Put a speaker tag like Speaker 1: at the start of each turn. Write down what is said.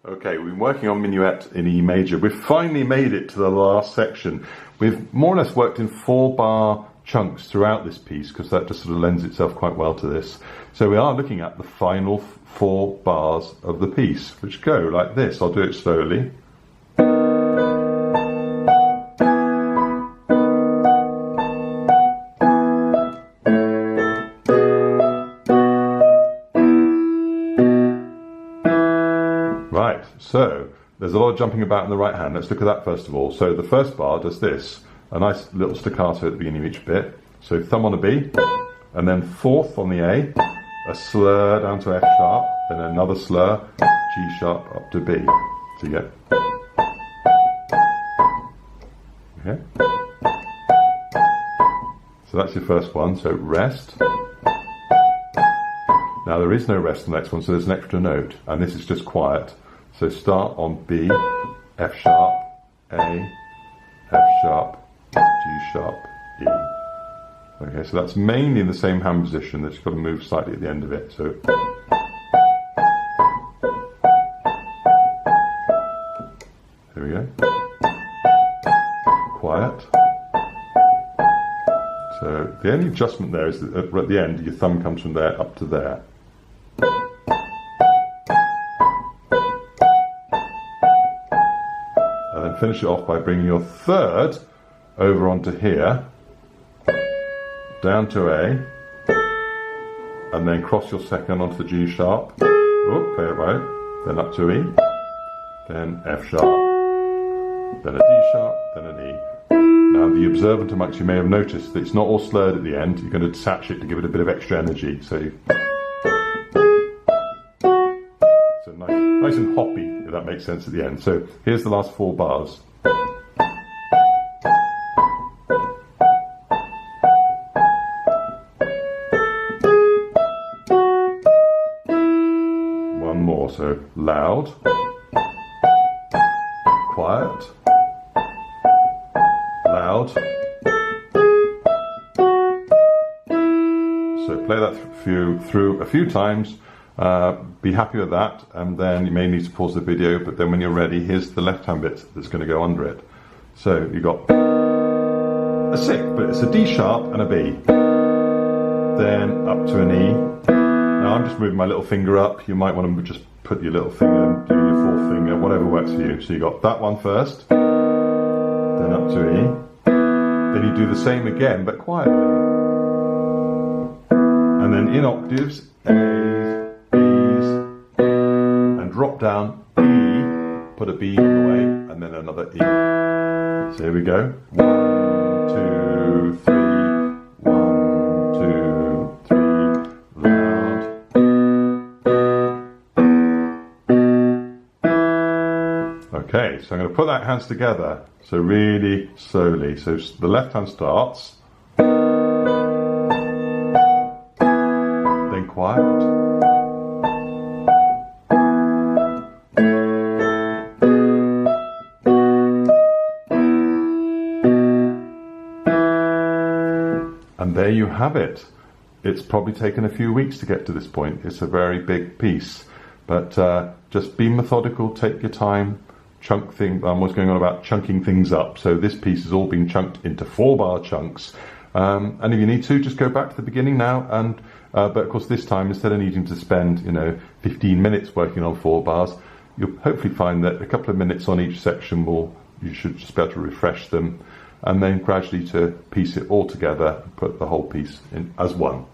Speaker 1: Okay, we've been working on Minuet in E major. We've finally made it to the last section. We've more or less worked in 4-bar chunks throughout this piece because that just sort of lends itself quite well to this. So we are looking at the final 4 bars of the piece, which go like this. I'll do it slowly. Right, so there's a lot of jumping about in the right hand. Let's look at that first of all. So the first bar does this, a nice little staccato at the beginning of each bit. So thumb on a B, and then 4th on the A, a slur down to F sharp, then another slur, G sharp up to B. So you get. Okay. So that's your first one, so rest. Now there is no rest in the next one, so there's an extra note, and this is just quiet. So start on B, F sharp, A, F sharp, G sharp, E. Okay, so that's mainly in the same hand position, that's got to move slightly at the end of it. So here we go. Quiet. So the only adjustment there is that at the end your thumb comes from there up to there. And then finish it off by bringing your 3rd over onto here, down to A, and then cross your 2nd onto the G sharp, play it right, then up to E, then F sharp, then a D sharp, then an E. Now the observant amongst you may have noticed that it's not all slurred at the end. You're going to detach it to give it a bit of extra energy. So nice and hoppy, if that makes sense at the end. So here's the last 4 bars. One more, so loud, quiet, loud. So play that through a few times. Be happy with that, and then you may need to pause the video, but then when you're ready, here's the left hand bit that's going to go under it. So you've got a 6, but it's a D sharp and a B, then up to an E. Now I'm just moving my little finger up. You might want to just put your little finger and do your 4th finger, whatever works for you. So you got that one first, then up to E, then you do the same again but quietly, and then in octaves, A's, B's, and drop down E, put a B on the way, and then another E. So here we go. 1, 2, 3, 1, 2, 3, loud. Okay, so I'm going to put that hands together, so really slowly. So the left hand starts, then quiet. And there you have it. It's probably taken a few weeks to get to this point. It's a very big piece, but just be methodical, take your time, chunk things. I was going on about chunking things up. So this piece has all been chunked into 4-bar chunks. And if you need to, just go back to the beginning now. And but of course, this time, instead of needing to spend 15 minutes working on 4 bars, you'll hopefully find that a couple of minutes on each section you should just be able to refresh them, and then gradually to piece it all together and put the whole piece in as one.